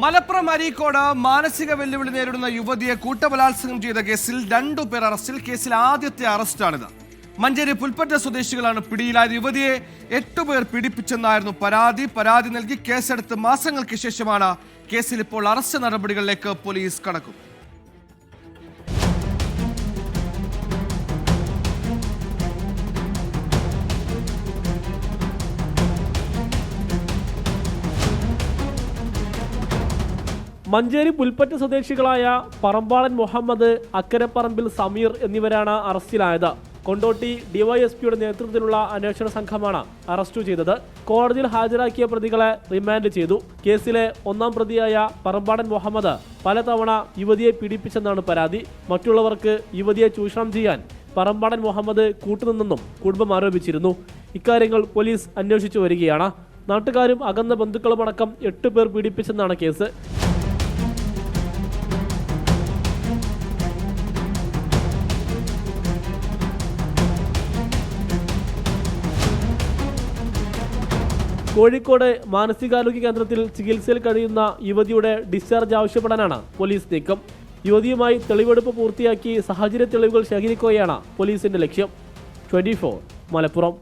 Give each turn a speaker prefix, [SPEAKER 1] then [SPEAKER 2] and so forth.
[SPEAKER 1] മലപ്പുറം അരീക്കോട് മാനസിക വെല്ലുവിളി നേരിടുന്ന യുവതിയെ കൂട്ടബലാത്സംഗം ചെയ്ത കേസിൽ 2 പേർ അറസ്റ്റിൽ. കേസിൽ ആദ്യത്തെ അറസ്റ്റാണിത്. മഞ്ചേരി പുൽപ്പറ്റ സ്വദേശികളാണ് പിടിയിലായത്. യുവതിയെ 8 പേർ പീഡിപ്പിച്ചെന്നായിരുന്നു പരാതി നൽകി കേസെടുത്ത് മാസങ്ങൾക്ക് ശേഷമാണ് കേസിൽ ഇപ്പോൾ അറസ്റ്റ് നടപടികളിലേക്ക് പോലീസ് കടക്കും.
[SPEAKER 2] മഞ്ചേരി പുൽപ്പറ്റ സ്വദേശികളായ പറമ്പാളൻ മുഹമ്മദ്, അക്കരപ്പറമ്പിൽ സമീർ എന്നിവരാണ് അറസ്റ്റിലായത്. കൊണ്ടോട്ടി ഡിവൈഎസ്പിയുടെ നേതൃത്വത്തിലുള്ള അന്വേഷണ സംഘമാണ് അറസ്റ്റ് ചെയ്തത്. കോടതിയിൽ ഹാജരാക്കിയ പ്രതികളെ റിമാൻഡ് ചെയ്തു. കേസിലെ 1-ാം പ്രതിയായ പറമ്പാളൻ മുഹമ്മദ് പലതവണ യുവതിയെ പീഡിപ്പിച്ചെന്നാണ് പരാതി. മറ്റുള്ളവർക്ക് യുവതിയെ ചൂഷണം ചെയ്യാൻ പറമ്പാളൻ മുഹമ്മദ് കൂട്ടുനിന്നെന്നും കുടുംബം ആരോപിച്ചിരുന്നു. ഇക്കാര്യങ്ങൾ പോലീസ് അന്വേഷിച്ചു വരികയാണ്. നാട്ടുകാരും അകന്ന ബന്ധുക്കളുമടക്കം 8 പേർ പീഡിപ്പിച്ചെന്നാണ് കേസ്. കോഴിക്കോട് മാനസികാരോഗ്യ കേന്ദ്രത്തിൽ ചികിത്സയിൽ കഴിയുന്ന യുവതിയുടെ ഡിസ്ചാർജ് ആവശ്യപ്പെടാനാണ് പോലീസ് നീക്കം. യുവതിയുമായി തെളിവെടുപ്പ് പൂർത്തിയാക്കി സാഹചര്യ തെളിവുകൾ ശേഖരിക്കുകയാണ് പോലീസിന്റെ ലക്ഷ്യം. 24 മലപ്പുറം.